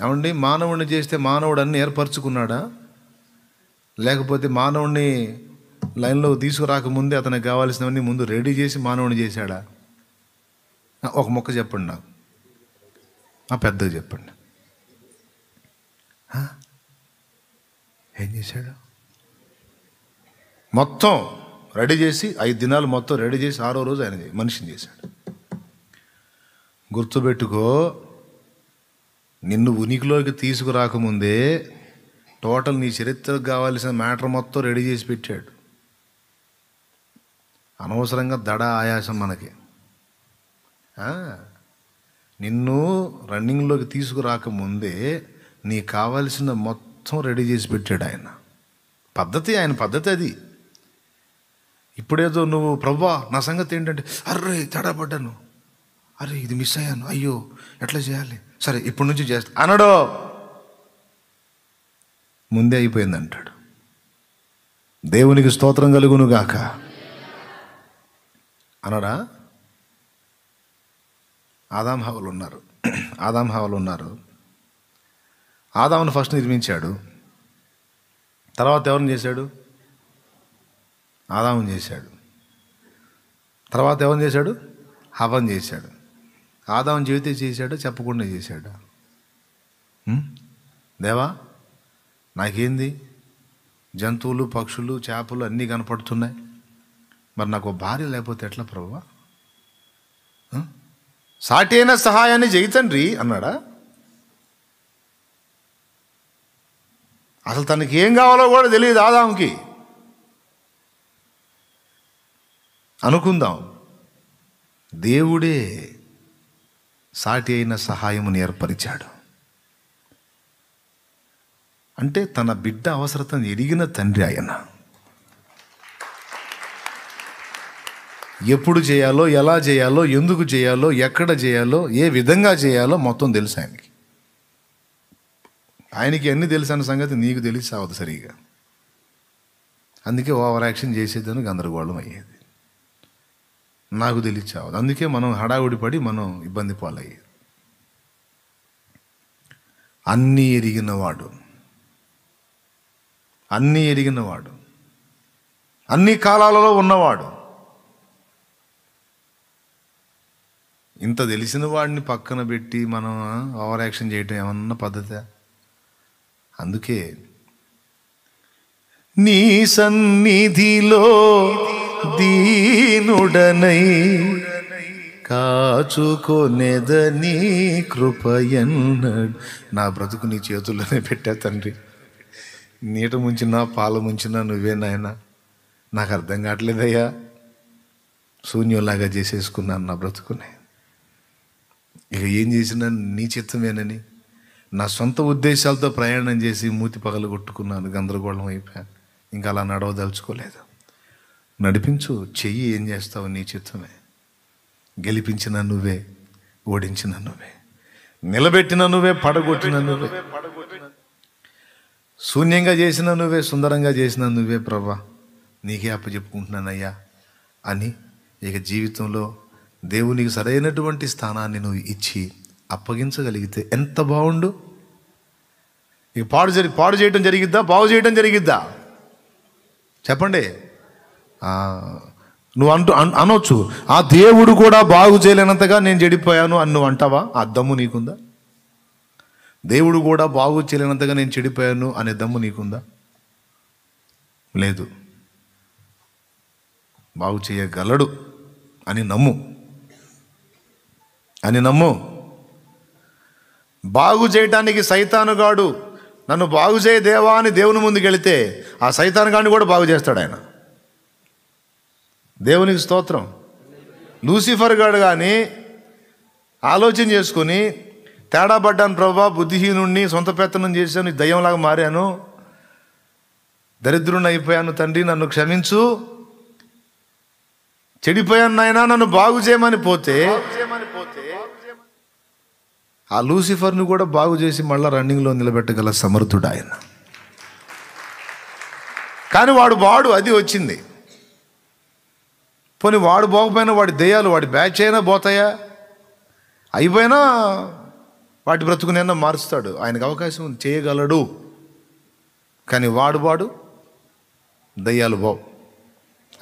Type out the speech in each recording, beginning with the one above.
ఏమండి, మానవుడిని చేస్తే మానవుడు అన్ని ఏర్పరచుకున్నాడా? లేకపోతే మానవుడిని లైన్లో తీసుకురాకముందే అతనికి కావాల్సినవన్నీ ముందు రెడీ చేసి మానవుని చేశాడా? ఒక మొక్క చెప్పండి నాకు, పెద్దగా చెప్పండి. ఏం చేశాడు? మొత్తం రెడీ చేసి 5 దినాలు మొత్తం రెడీ చేసి 6వ రోజు ఆయన మనిషిని చేశాడు. గుర్తుపెట్టుకో, నిన్ను ఉనికిలోకి తీసుకురాకముందే టోటల్ నీ చరిత్రకు కావాల్సిన మ్యాటర్ మొత్తం రెడీ చేసి పెట్టాడు. అనవసరంగా దడ ఆయాసం మనకి. నిన్ను రన్నింగ్లోకి తీసుకురాకముందే నీకు కావాల్సిన మొత్తం రెడీ చేసి పెట్టాడు ఆయన. ఆయన పద్ధతి అది. ఇప్పుడేదో నువ్వు ప్రభువా నా సంగతి ఏంటంటే, అర్రే తడబడ్డాను, అరే ఇది మిస్ అయ్యాను, అయ్యో ఎట్లా చేయాలి, సరే ఇప్పటి నుంచి చేస్తా అనడో. ముందే అయిపోయింది అంటాడు. దేవునికి స్తోత్రం కలుగును గాక అనడా? ఆదాం హవ్వలు ఉన్నారు. ఆదామును ఫస్ట్ నిర్మించాడు, తర్వాత ఎవరిని చేశాడు? ఆదాముని చేశాడు. తర్వాత ఎవరిని చేశాడు? హవ్వని చేశాడు. ఆదాము చెబితే చేశాడు, చెప్పకుండా చేశాడు. దేవా నాకేంది, జంతువులు పక్షులు చేపలు అన్నీ కనపడుతున్నాయి, మరి నాకు భార్య లేకపోతే ఎట్లా ప్రభువా? సాటి అయిన సహాయాన్ని చేయి తండ్రి అన్నాడా? అసలు తనకి ఏం కావాలో కూడా తెలియదు ఆదాముకి. అనుకుందాం, దేవుడే సాటి అయిన సహాయముని ఏర్పరిచాడు. అంటే తన బిడ్డ అవసరతను ఎరిగిన తండ్రి ఆయన. ఎప్పుడు చేయాలో, ఎలా చేయాలో, ఎందుకు చేయాలో, ఎక్కడ చేయాలో, ఏ విధంగా చేయాలో మొత్తం తెలుసు ఆయనకి. ఆయనకి అన్నీ తెలుసు అన్న సంగతి నీకు తెలిసి అవదు సరిగా. అందుకే ఓవర్ యాక్షన్ చేసేదని గందరగోళం అయ్యేది. నాకు తెలిసి అవదు, అందుకే మనం హడావుడి పడి మనం ఇబ్బంది పాలయ్యేది. అన్నీ ఎరిగినవాడు, అన్ని కాలాలలో ఉన్నవాడు. ఇంత తెలిసిన వాడిని పక్కన పెట్టి మనం ఓవర్ యాక్షన్ చేయటం ఏమన్నా పద్ధతి? అందుకే నీ సన్నిధిలో దీనుడనై కాచుకొనేదని కృపయన్నాడు. నా బ్రతుకు నీ చేతుల్లోనే పెట్టా తండ్రి. నీట ముంచినా పాల ముంచినా నువ్వే నాయనా. నాకు అర్థం కావట్లేదయ్యా, శూన్యంలాగా చేసేసుకున్నాను నా బ్రతుకునే. ఇక ఏం చేసినా నీ చిత్తమేనని నా సొంత ఉద్దేశాలతో ప్రయాణం చేసి మూతి పగలు కొట్టుకున్నాను, గందరగోళం అయిపోయాను. ఇంకా అలా నడవదలుచుకోలేదు. నడిపించు, చెయ్యి, ఏం చేస్తావు నీ చిత్తమే. గెలిపించిన నువ్వే, ఓడించిన నువ్వే, నిలబెట్టిన నువ్వే, పడగొట్టిన నువ్వే, శూన్యంగా చేసిన నువ్వే, సుందరంగా చేసిన నువ్వే ప్రభా. నీకే అప్పచెప్పుకుంటున్నానయ్యా అని ఇక జీవితంలో దేవునికి సరైనటువంటి స్థానాన్ని నువ్వు ఇచ్చి అప్పగించగలిగితే ఎంత బాగుండు. ఇక పాడు చేయటం జరిగిద్దా, బాగు చేయటం జరిగిద్దా? చెప్పండి. నువ్వు అనొచ్చు, ఆ దేవుడు కూడా బాగు చేయలేనంతగా నేను చెడిపోయాను అని నువ్వు అంటావా? ఆ దమ్ము నీకుందా? దేవుడు కూడా బాగు చేయలేనంతగా నేను చెడిపోయాను అనే దమ్ము నీకుందా? లేదు. బాగు చేయగలడు అని నమ్ము. బాగు చేయటానికి సైతానుగాడు నన్ను బాగు చేయ దేవా అని దేవుని ముందుకు వెళితే ఆ సైతానుగాడిని కూడా బాగు చేస్తాడు ఆయన. దేవునికి స్తోత్రం. లూసిఫర్ గాడు కానీ ఆలోచన చేసుకుని తేడా పడ్డాను ప్రభా, బుద్ధిహీనుణ్ణి, సొంత పెత్తనం చేశాను, దయ్యంలాగా మారాను, దరిద్రుని అయిపోయాను తండ్రి, నన్ను క్షమించు, చెడిపోయాను నాయనా, నన్ను బాగు చేయమని పోతే ఆ లూసిఫర్ని కూడా బాగు చేసి మళ్ళీ రన్నింగ్లో నిలబెట్టగల సమర్థుడు ఆయన. కానీ వాడు అది వచ్చింది. పోనీ వాడు పోకపోయినా వాడి దెయ్యాలు, వాడి బ్యాచ్ అయినా పోతాయా? అయిపోయినా వాటి బ్రతుకునైనా మారుస్తాడు. ఆయనకు అవకాశం ఉంది, చేయగలడు. కానీ వాడు దయ్యాలు బావు.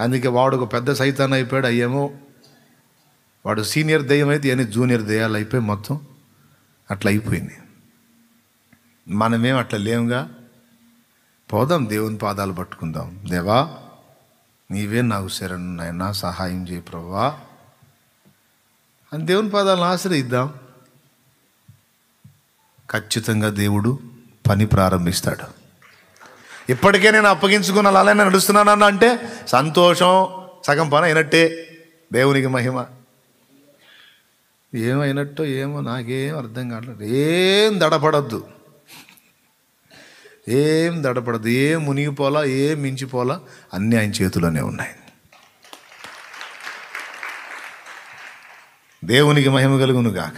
అందుకే వాడు ఒక పెద్ద సైతాన్ అయిపోయాడు. అయ్యేమో వాడు సీనియర్ దయ్యం అయితే అని జూనియర్ దయ్యాలు అయిపోయి మొత్తం అట్లా అయిపోయింది. మనమేం అట్లా లేవుగా. పోదాం, దేవుని పాదాలు పట్టుకుందాం. దేవా, నీవే నాకు శరణు నాయనా, సహాయం చేయి ప్రభువా అని దేవుని పాదాలను ఆశ్రయిద్దాం. ఖచ్చితంగా దేవుడు పని ప్రారంభిస్తాడు. ఇప్పటికే నేను అప్పగించుకున్న అలానే నడుస్తున్నానన్న అంటే సంతోషం, సగం పని అయినట్టే. దేవునికి మహిమ. ఏమైనట్టో ఏమో నాకేం అర్థం కావట్లేదు. ఏం దడపడద్దు, ఏం మునిగిపోలా, ఏం మించిపోలా, అన్నీ ఆయన చేతిలోనే ఉన్నాయి. దేవునికి మహిమ కలుగును గాక.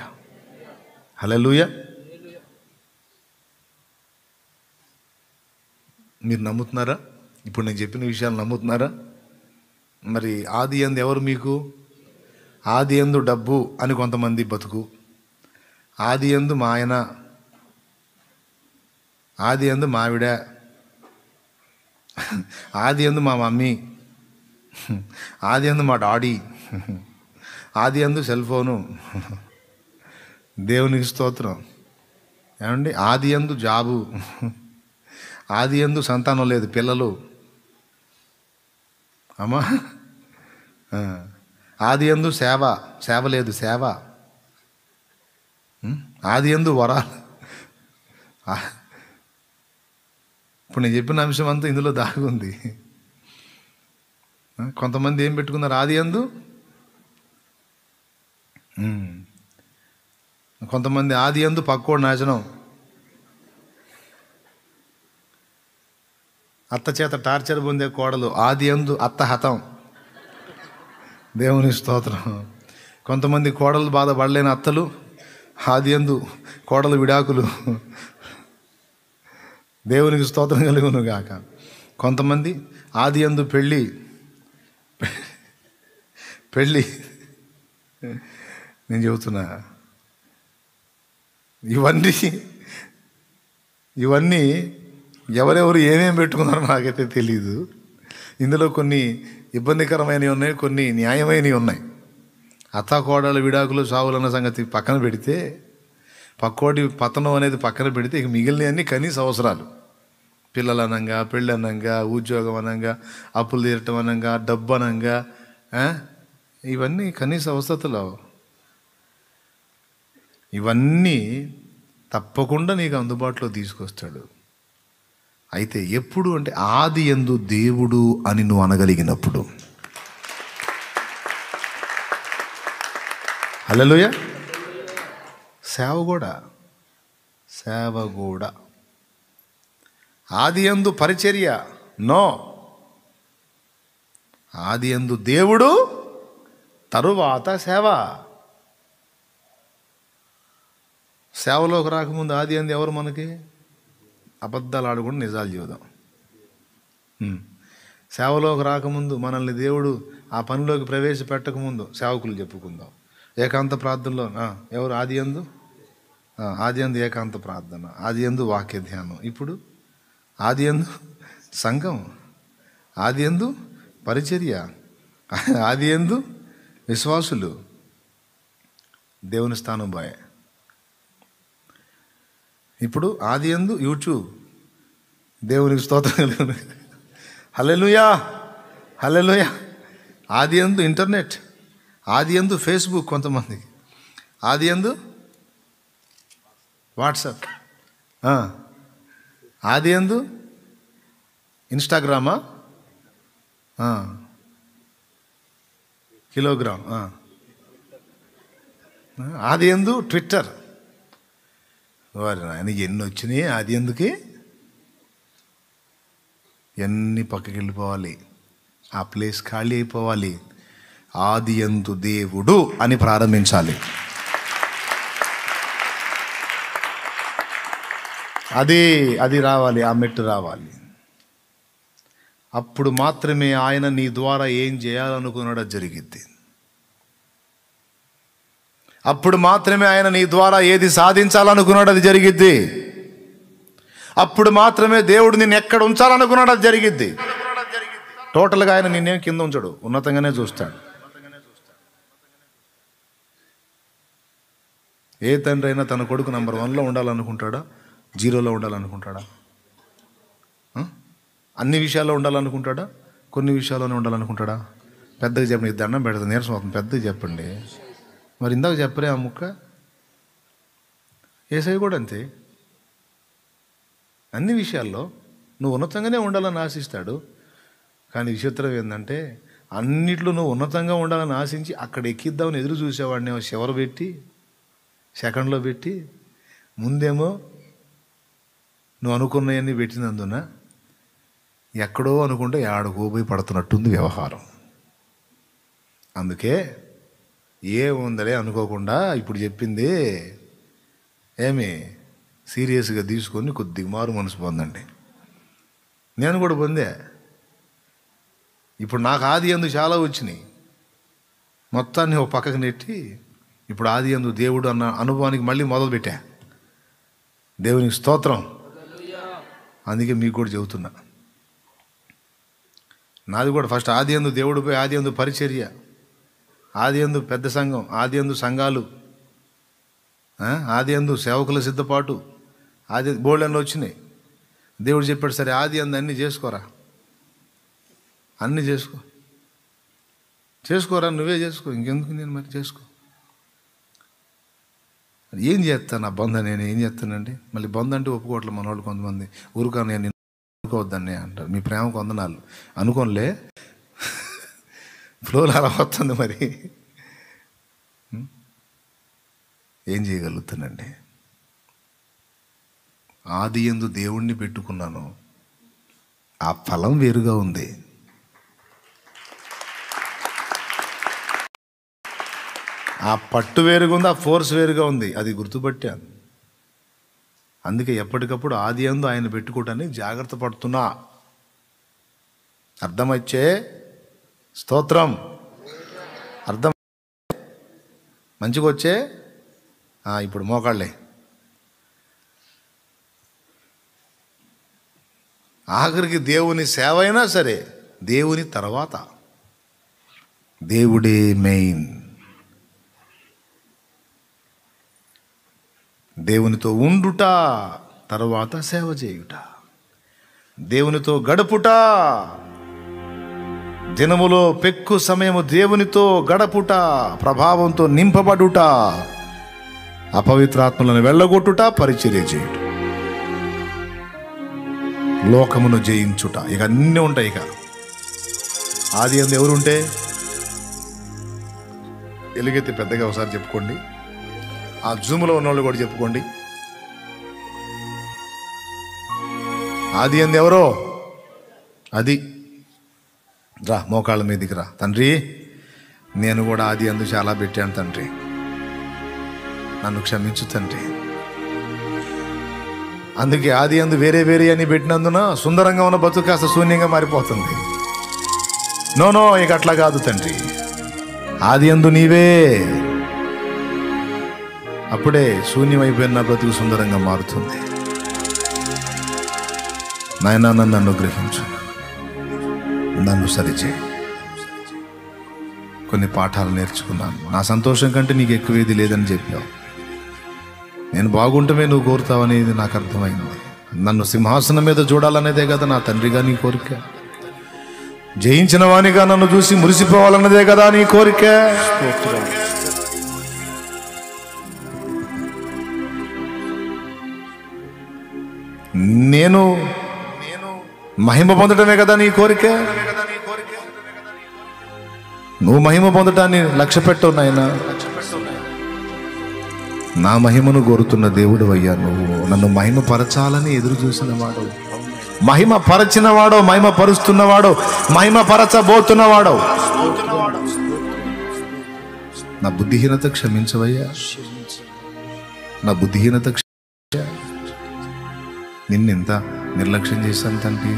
హల్లెలూయా. మీరు నమ్ముతున్నారా? ఇప్పుడు నేను చెప్పిన విషయాలు నమ్ముతున్నారా? మరి ఆది యందు ఎవరు మీకు? ఆది యందు డబ్బు అని కొంతమంది బతుకు, ఆది యందు మా ఆయన, ఆది యందు మావిడ, ఆది యందు మా మమ్మీ, ఆది యందు మా డాడీ, ఆది యందు సెల్ ఫోను. దేవునికి స్తోత్రం. ఏమండి, ఆది యందు జాబు, ఆది యందు సంతానం లేదు, పిల్లలు. అమ్మా, ఆది యందు సేవ లేదు, సేవ. ఆది యందు వరాలు. ఇప్పుడు నేను చెప్పిన అంశం అంతా ఇందులో దాగుంది. కొంతమంది ఏం పెట్టుకున్నారు? ఆది యందు. కొంతమంది ఆది యందు పక్కోడు నాశనం, అత్త చేత టార్చర్ పొందే కోడలు, ఆది యందు అత్త హతం. దేవుని స్తోత్రం. కొంతమంది కోడలు బాధపడలేని అత్తలు, ఆది యందు కోడలు విడాకులు. దేవునికి స్తోత్రం కలుగును గాక. కొంతమంది ఆది యందు పెళ్ళి. నేను చెబుతున్నా, ఇవన్నీ ఎవరెవరు ఏమేమి పెట్టుకున్నారో నాకైతే తెలీదు. ఇందులో కొన్ని ఇబ్బందికరమైనవి ఉన్నాయి, కొన్ని న్యాయమైనవి ఉన్నాయి. అత్తాకోడల విడాకులు, సావులు అన్న సంగతి పక్కన పెడితే, పక్కోటి పతనం అనేది పక్కన పెడితే, ఇక మిగిలినవన్నీ కనీస అవసరాలు. పిల్లలు అనంగా, పెళ్ళి అనంగా, ఉద్యోగం అనంగా, అప్పులు తీరటం అనంగా, డబ్బు అనంగా, ఇవన్నీ కనీస అవసరతలు. ఇవన్నీ తప్పకుండా నీకు అందుబాటులో తీసుకొస్తాడు. అయితే ఎప్పుడు అంటే ఆది యందు దేవుడు అని నువ్వు అనగలిగినప్పుడు. హల్లెలూయా. సేవ కూడా ఆది యందు పరిచర్య నో. ఆది యందు దేవుడు, తరువాత సేవలోకి రాకముందు ఆది యందు ఎవరు మనకి? అబద్ధాలు ఆడకుండా నిజాలు చెబుదాం. సేవలోకి రాకముందు, మనల్ని దేవుడు ఆ పనిలోకి ప్రవేశపెట్టకముందు సేవకులు చెప్పుకుందాం. ఏకాంత ప్రార్థనలో ఎవరు? ఆది యందు ఏకాంత ప్రార్థన, ఆది యందు వాక్య ధ్యానం. ఇప్పుడు ఆది యందు సంఘం, ఆది యందు పరిచర్య, ఆది యందు విశ్వాసులు. దేవుని స్థానం బాయ్. ఇప్పుడు ఆది యందు యూట్యూబ్. దేవునికి స్తోత్రం. హల్లెలూయా, హల్లెలూయా. ఆది యందు ఇంటర్నెట్, ఆది యందు ఫేస్బుక్, కొంతమందికి ఆది యందు వాట్సాప్, ఆది యందు ఇన్స్టాగ్రామా, కిలోగ్రామ్, ఆది యందు ట్విట్టర్. వారి ఆయన ఎన్ని వచ్చినాయి ఆది ఎందుకే. ఎన్ని పక్కకి వెళ్ళిపోవాలి, ఆ ప్లేస్ ఖాళీ అయిపోవాలి. ఆది యందు దేవుడు అని ప్రారంభించాలి. అది రావాలి, ఆ మెట్టు రావాలి. అప్పుడు మాత్రమే ఆయన నీ ద్వారా ఏం చేయాలనుకున్నాడో జరిగిద్ది. అప్పుడు మాత్రమే ఆయన నీ ద్వారా ఏది సాధించాలనుకున్నాడు అది జరిగిద్ది. అప్పుడు మాత్రమే దేవుడు నిన్ను ఎక్కడ ఉంచాలనుకున్నాడు అది జరిగిద్ది. టోటల్గా ఆయన నిన్నేం కింద ఉంచడు, ఉన్నతంగానే చూస్తాడు. ఏ తండ్రి అయినా తన కొడుకు నంబర్ 1లో ఉండాలనుకుంటాడా, 0లో ఉండాలనుకుంటాడా? అన్ని విషయాల్లో ఉండాలనుకుంటాడా, కొన్ని విషయాల్లోనే ఉండాలనుకుంటాడా? పెద్దగా చెప్పండి, దండం పెడతా, నీరసం అవుతుంది, పెద్దగా చెప్పండి. మరి ఇందాక చెప్పరే ఆ ముక్క. యేసయ్య కూడా అంతే, అన్ని విషయాల్లో నువ్వు ఉన్నతంగానే ఉండాలని ఆశిస్తాడు. కానీ విచిత్రం ఏంటంటే అన్నిట్లో నువ్వు ఉన్నతంగా ఉండాలని ఆశించి అక్కడ ఎక్కిద్దామని ఎదురు చూసేవాడిని చివర పెట్టి, సెకండ్లో పెట్టి, ముందేమో నువ్వు అనుకున్నవన్నీ పెట్టినందున ఎక్కడో అనుకుంటే ఆడకో పోయి పడుతున్నట్టుంది వ్యవహారం. అందుకే ఏముందలే అనుకోకుండా ఇప్పుడు చెప్పింది ఏమి సీరియస్గా తీసుకొని కొద్దిగా మారు మనసు పొందండి. నేను కూడా పొందే. ఇప్పుడు నాకు ఆది యందు చాలా వచ్చినాయి, మొత్తాన్ని ఒక పక్కకు నెట్టి ఇప్పుడు ఆది యందు దేవుడు అన్న అనుభవానికి మళ్ళీ మొదలుపెట్టా. దేవునికి స్తోత్రం. అందుకే మీకు కూడా చెబుతున్నా, నాది కూడా ఫస్ట్ ఆది యందు దేవుడిపై, ఆది యందు పరిచర్య, ఆది యందు పెద్ద సంఘం, ఆది యందు సంఘాలు, ఆది యందు సేవకుల సిద్ధపాటు, ఆది బోళ్ళన్నీ వచ్చినాయి. దేవుడు చెప్పాడు, సరే ఆది యందు అన్నీ చేసుకోరా, అన్నీ చేసుకోరా, నువ్వే చేసుకో, ఇంకెందుకు నేను మరి చేసుకో. ఏం చేస్తాను ఆ బంధ, నేను ఏం చేస్తానండి? మళ్ళీ బంధ అంటే ఒప్పుకోవట్లేదు మన వాళ్ళు కొంతమంది. ఊరుకా నేను అనుకోవద్దని అంటారు. మీ ప్రేమకు వందనాలు అనుకోనిలే, ఫ్లోలో అలా వస్తుంది. మరి ఏం చేయగలుగుతానండి? ఆది యందు దేవుణ్ణి పెట్టుకున్నాను, ఆ ఫలం వేరుగా ఉంది. ఆ పట్టు వేరుగా ఉంది, ఆ ఫోర్స్ వేరుగా ఉంది. అది గుర్తుపట్టాను. అందుకే ఎప్పటికప్పుడు ఆది యందు ఆయన పెట్టుకోవటానికి జాగ్రత్త పడుతున్నా. అర్థమొచ్చే స్తోత్రం, అర్థం మంచిగా వచ్చే. ఇప్పుడు మోకాళ్ళే. ఆఖరికి దేవుని సేవ అయినా సరే దేవుని తర్వాత దేవుడే మెయిన్. దేవునితో ఉండుట, తర్వాత సేవ చేయుట, దేవునితో గడుపుట, దినములో పెక్కు సమయము దేవునితో గడపుట, ప్రభావంతో నింపబడుట, అపవిత్రాత్మలను వెళ్ళగొట్టుట, పరిచర్య చేయుట, లోకమును జయించుట. ఇక అన్నీ ఉంటాయి. ఇక ఆది యందు ఎవరుంటే ఎలుగెత్తి పెద్దగా ఒకసారి చెప్పుకోండి. ఆ జూములో ఉన్నవాళ్ళు కూడా చెప్పుకోండి. ఆది యందు ఎవరో అది. రా, మోకాళ్ళ మీదికి రా. తండ్రి, నేను కూడా ఆది యందు చాలా పెట్టాను తండ్రి, నన్ను క్షమించు తండ్రి. అందుకే ఆది యందు వేరే వేరే అని పెట్టినందున సుందరంగా ఉన్న బతుకు కాస్త శూన్యంగా మారిపోతుంది. నో, ఇక అట్లా కాదు తండ్రి, ఆది యందు నీవే. అప్పుడే శూన్యమైపోయిన నా బ్రతుకు సుందరంగా మారుతుంది. నాయనా, నన్ను అనుగ్రహించు, నన్ను సరిచేయి. కొన్ని పాఠాలు నేర్చుకున్నాను. నా సంతోషం కంటే నీకు ఎక్కువేది లేదని చెప్పావు. నేను బాగుంటమే నువ్వు కోరుతావనేది నాకు అర్థమైంది. నన్ను సింహాసనం మీద చూడాలనేదే కదా నా తండ్రిగా నీ కోరిక. జయించిన వానిగా నన్ను చూసి మురిసిపోవాలన్నదే కదా నీ కోరిక. నేను మహిమ పొందటమే కదా నీ కోరిక. నువ్వు మహిమ పొందటాన్ని లక్ష్య పెట్టవు నాయనా. నా మహిమను కోరుతున్న దేవుడు అయ్యా నువ్వు. నన్ను మహిమ పరచాలని ఎదురు చూసిన వాడు, మహిమ పరచినవాడో, మహిమ పరుస్తున్నవాడో, మహిమ పరచబోతున్నవాడో. నా బుద్ధిహీనత క్షమించవయ్యా, నా బుద్ధిహీనత నిన్నెంత నిర్లక్ష్యం చేశాను తండ్రి,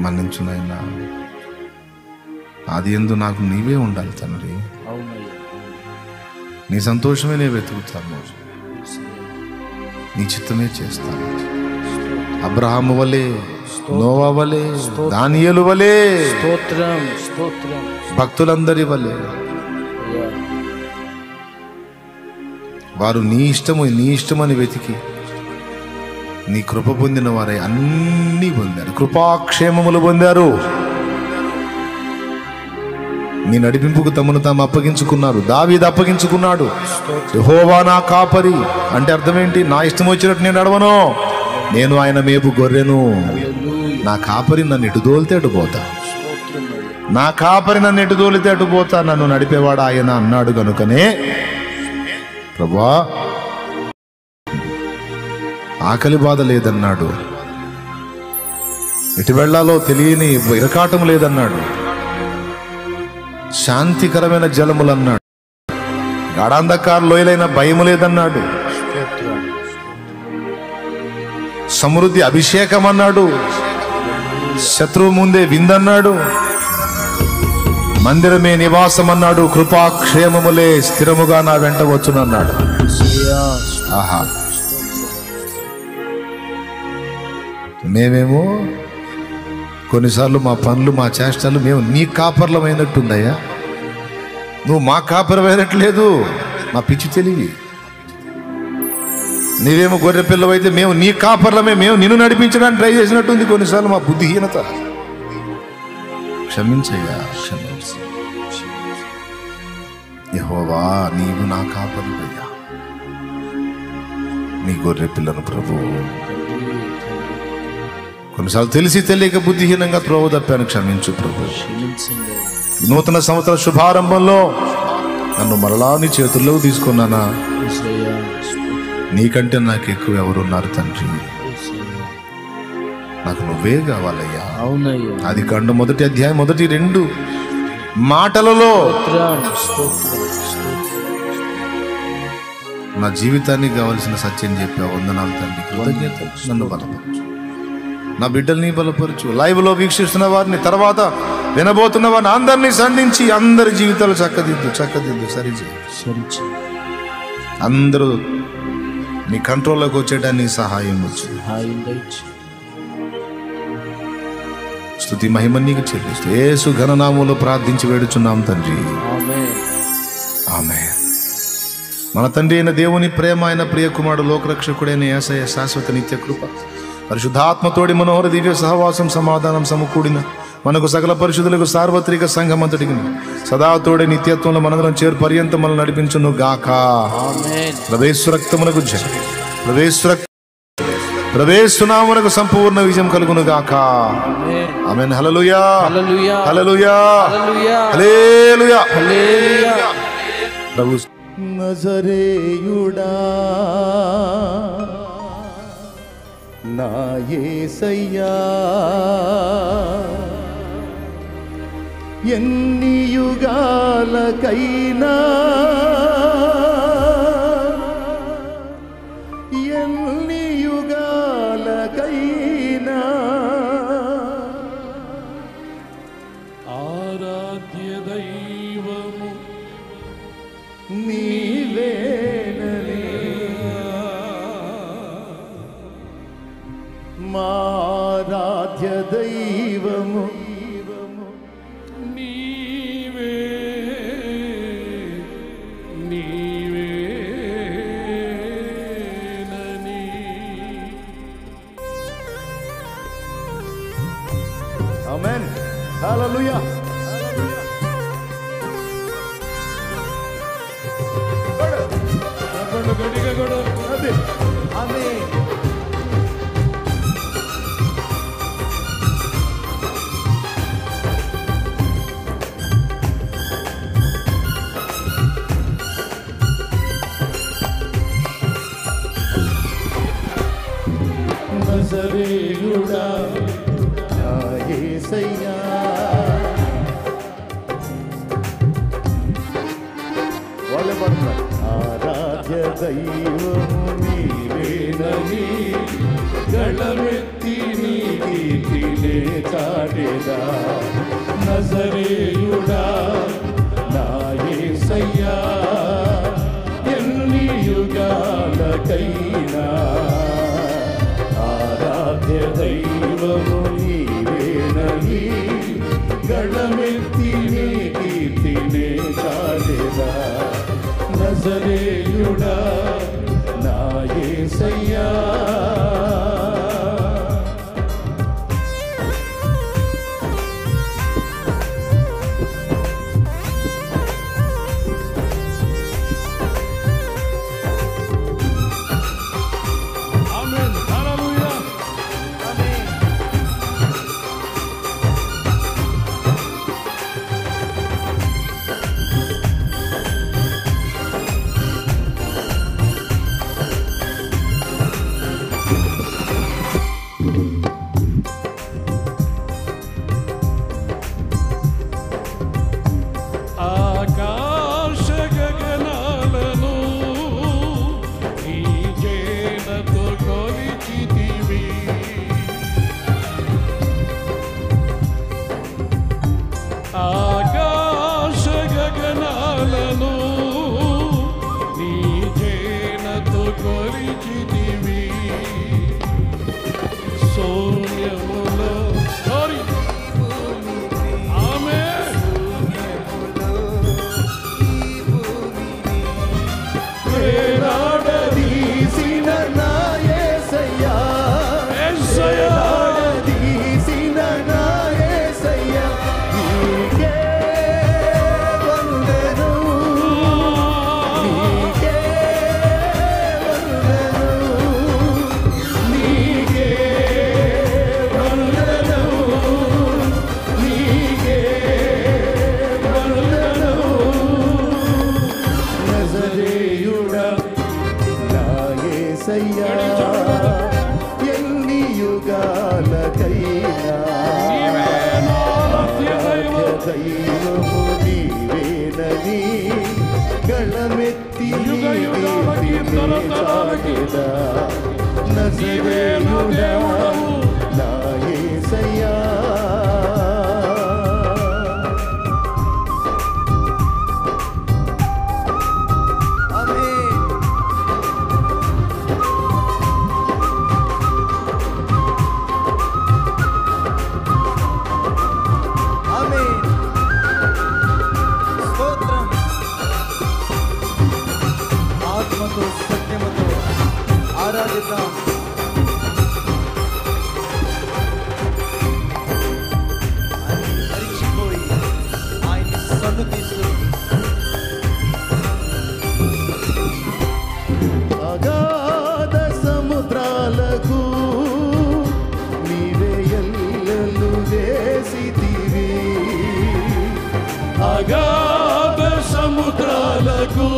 మన్నించు నాయనా. ఆది యందు నాకు నీవే ఉండాలి తండ్రి. నీ సంతోషమే నేను వెతుకుతాను, నీ చిత్తమే చేస్తాను. అబ్రహాము వలే, నోవా వలే, దానియేలు వలే, భక్తులందరి వలే వారు నీ ఇష్టమని వెతికి నీ కృప పొందిన వారే అన్నీ పొందారు, కృపాక్షేమములు పొందారు. నీ నడిపింపుకు తమను తాము అప్పగించుకున్నారు. దావీదు అప్పగించుకున్నాడు. యెహోవా నా కాపరి అంటే అర్థం ఏంటి? నా ఇష్టం వచ్చినట్టు నేను నడవను, నేను ఆయన మేపు గొర్రెను. నా కాపరి నన్ను ఎటు దోలితే అటు పోతా, నా కాపరి నన్ను ఎటు దోలితే అటు పోతా, నన్ను నడిపేవాడు ఆయన అన్నాడు. కనుకనే ప్రభువా ఆకలి బాధ లేదన్నాడు, ఎటు వెళ్ళాలో తెలియని ఇరకాటం లేదన్నాడు, శాంతికరమైన జలములు అన్నాడు, గాఢాంధకార లోయలైన భయము లేదన్నాడు, సమృద్ధి అభిషేకం అన్నాడు, శత్రువు ముందే విందన్నాడు, మందిరమే నివాసం అన్నాడు, కృపాక్షేమములే స్థిరముగా నా వెంట వచ్చునన్నాడు. ఆహా, మేమేమో కొన్నిసార్లు మా పనులు మా చేష్టలు మేము నీ కాపర్లమైనట్టుందయ్యా, నువ్వు మా కాపరమైనట్లేదు, మా పిచ్చి తెలివి. నీవేమో గొర్రె పిల్లవైతే మేము నీ కాపర్లమే, మేము నిన్ను నడిపించడానికి ట్రై చేసినట్టుంది కొన్నిసార్లు మా బుద్ధిహీనత. క్షమించయ్యా, క్షమించు. యెహోవా నీవు నా కాపరివయ్యా, నీ గొర్రె పిల్లను ప్రభు. కొన్నిసార్లు తెలిసి తెలియక బుద్ధిహీనంగా త్రోవ తప్పాను, క్షమించు ప్రభు. నూతన సంవత్సర శుభారంభంలో నన్ను మరలా నీ చేతుల్లోకి తీసుకున్నానా, నీకంటే నాకు ఎక్కువ ఎవరున్నారు తండ్రి, నాకు నువ్వే కావాలయ్యా. అది కాండం 1వ అధ్యాయం 1-2 మాటలలో నా జీవితానికి కావలసిన సత్యం చెప్పావు. వందనాలు తండ్రి, కృతజ్ఞతలు. నన్ను బలపరచు, నా బిడ్డల్ని బలపరచు, లైవ్ లో వీక్షిస్తున్న వారిని, తర్వాత వినబోతున్న వారిని అందరినీ సంధించి అందరి జీవితాలు చక్కదిద్దు సరిచేయి. అందరూ నీ కంట్రోల్లోకి వచ్చేయడానికి సహాయం వచ్చు. స్తుతి మహిమ నీకు చెల్లిస్తూ యేసు ఘననామములో ప్రార్థించి వేడుచున్నాం తండ్రి, ఆమేన్. మన తండ్రి అయిన దేవుని ప్రేమ, ఆయన ప్రియ కుమారుడు లోకరక్షకుడైన యేసయ్య శాశ్వత నిత్య కృప, పరిశుద్ధాత్మతోడి మనోహర దివ్య సహవాసం సమాధానం సమకూడిన మనకు సకల పరిశుద్ధులకు సార్వత్రిక సంఘమంతటికి సదా తోడే నిత్యత్వంలో మనందరం చేరు పర్యంతం మనల్ని నడిపించును గాక. ప్రవేశరక్తమునకు జయ, ప్రవేశనామునకు సంపూర్ణ విజయం కలుగును గాక. ఆమేన్. హల్లెలూయా, హల్లెలూయా, హల్లెలూయా. ప్రభు నజరేయుడా నా యేసయ్యా, ఎన్ని యుగాలకైనా ఎన్ని యుగాలకైనా ఆరాధ్య దైవము నీవేనని మారాధ్య దైవము నీవే, నీవేనని. ఆమేన్. హల్లెలూయా. గట్టిగా కొడు. అదే ఆమేన్. నజరేయుడా నా యేసయ్యా, వాళ్ళే పడుతున్నారు. ఆరాధ్య దైవము నీవేనని గళమెత్తి నీ కీర్తినే చాటెదా. నజరేయుడా నా యేసయ్యా, యేసయ్యా ఎన్ని యుగాలకైనా దైవము నీవేనని గళమెత్తి చాటెదా నజరేయుడా నా యేసయ్యా సత్యముతో ఆరాధిద్దాం. ఆయన మరిచిపోయి ఆయన సన్నుతిస్తూ అగాధ సముద్రాలకు నీవే ఎల్లలు వేసితివి అగాధ సముద్రాలకు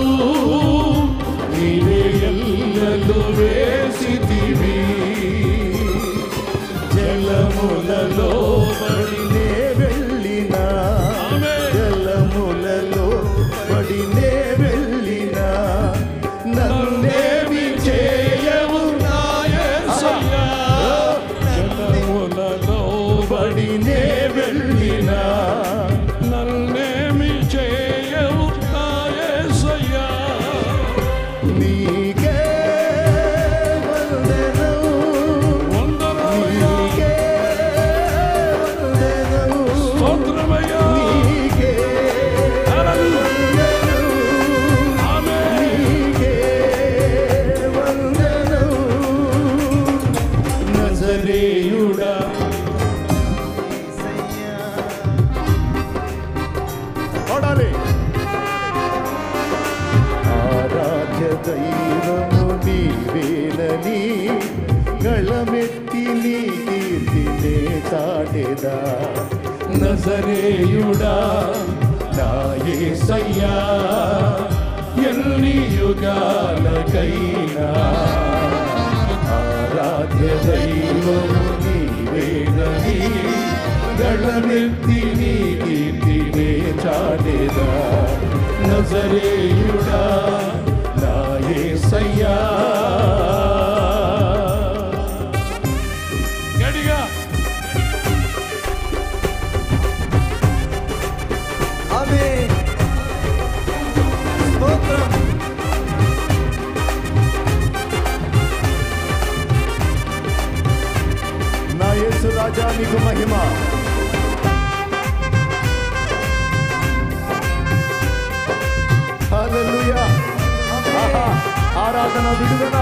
నీవే ఎల్లలు వేసితివి జలములలో పడినే వెళ్ళినా జలములలో పడినే వెళ్ళినా నన్నేమి చేయవు నా యేసయ్యా జలములలో పడినే వెళ్ళినా నన్నేమి చేయవు నా యేసయ్యా నీకే వందనం నీకే వందనం స్తోత్రమయ్యా నీకే వందనం ఆమేన్ నీకే వందనం నజరేయుడా కొడాలి ఆరాధ్య దైవము నీవేనని గళమెత్తి నీ కీర్తినే చాటెదా నజరేయుడా నా యేసయ్యా ఎన్ని యుగాలకైనా ఆరాధ్య దైవము నీవేనని గళమెత్తి నీ కీర్తినే చాటెదా నజరేయుడా నా యేసయ్యా గడిగా ఆమేన్ స్తోత్రం నా యేసు రాజా నీకు మహిమ హల్లెలూయా ఆరాధన విడుదల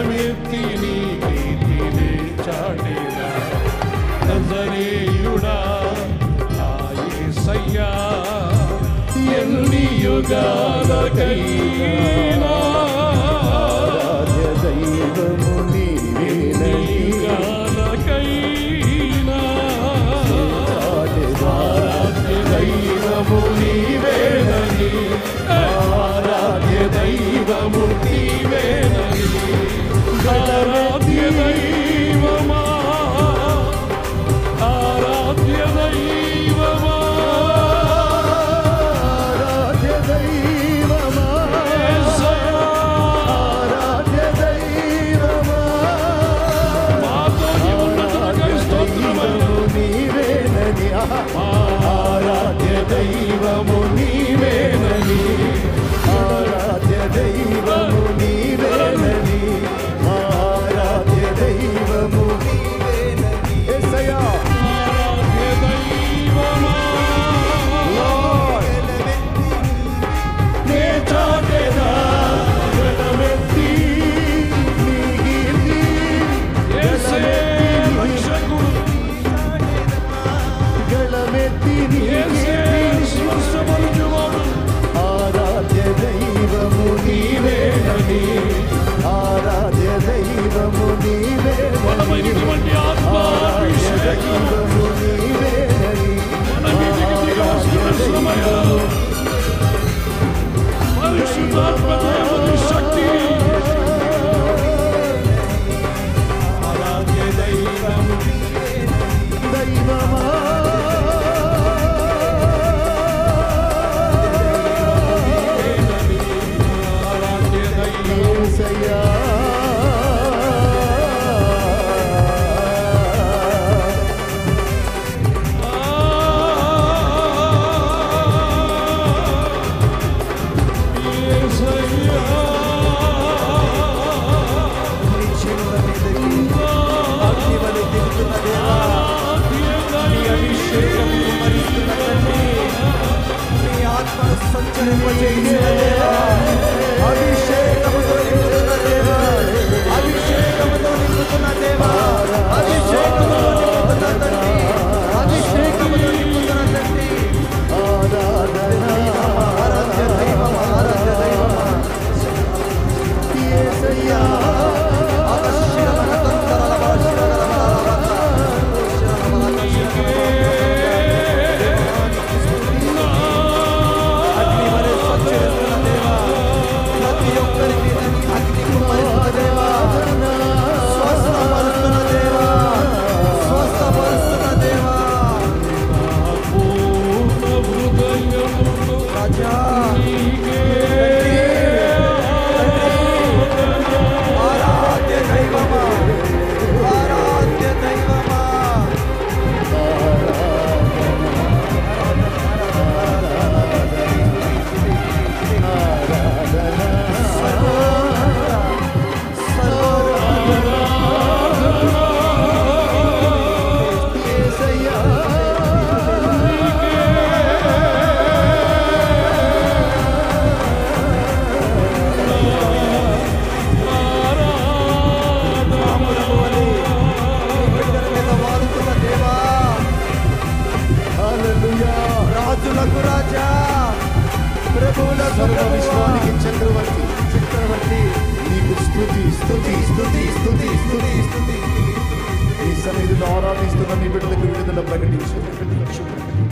గళమెత్తి నీ కీర్తిని చాటేదా నజరేయుడా నా యేసయ్యా ఎన్ని యుగాలకైనా ఆరాధ్య దైవము నీవేనని యుగాలకైనా ఆరాధ్య దైవము నీవేనని ఆరాధ్య దైవము నీవేనని ఆరాధ్య దైవమా ఆరాధ్య దైవమా ఆరాధ్య దైవమా ఆరాధ్య దైవమా మాతో ఉన్నతమైన స్తోత్రము నీవేనని ఆరాధ్య దైవము నీవేనని ఆరాధ్య దైవము నీవేనని ఆరాధ్య దైవము నీవేనని యేసయ్యా ఆరాధ్య దైవమా నే చాటెదా గళమెత్తి నీ కీర్తి యేసయ్యా రక్షకుడు గళమెత్తి నీ కీర్తి స్వస్థపరచువాడు ఆరాధ్య దైవము నీవేనని ఆరాధ్య దైవము నీవేనని ఆరాధ్య దైవము నీవేనని ఆరాధ్య దైవము పరిశుద్ధాత్మ దేవుని శక్తి ఆరాధ్య దైవము దైవమా యేసయ్యా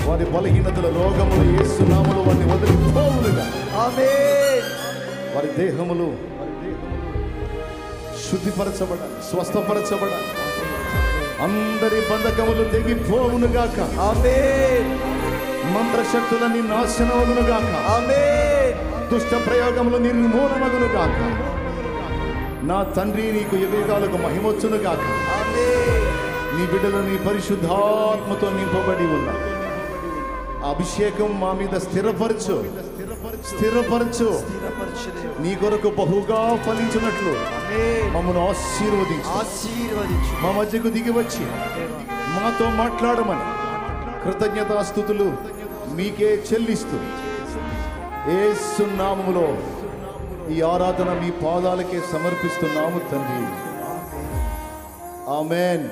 వారి బలహీనతల రోగములు యేసు నామములో వారిని వదిలిపోవునుగా. ఆమేన్. వారి దేహములు శుద్ధిపరచబడాలి, స్వస్థపరచబడాలి. అందరి బంధకములు తెగిపోవునుగాక. ఆమేన్. మంత్రశక్తులన్నీ నాశనమగునుగాక. ఆమేన్. దుష్ట ప్రయోగములు నిర్మూలమగునుగాక. నా తండ్రి నీకు యుగాలకు మహిమొచ్చునుగాక. ఆమేన్. నీ బిడ్డలు నీ పరిశుద్ధాత్మతో నింపబడి ఉన్నా. అభిషేకం మా మీద స్థిరపరచు, స్థిరపరచు. నీ కొరకు బహుగా ఫలించినట్లు మమ్మల్ని ఆశీర్వదించు. మా మధ్యకు దిగి వచ్చి మాతో మాట్లాడమని కృతజ్ఞతాస్తుతులు మీకే చెల్లిస్తూ యేసు నామములో ఈ ఆరాధన మీ పాదాలకే సమర్పిస్తున్నాము తండ్రి. ఆమేన్.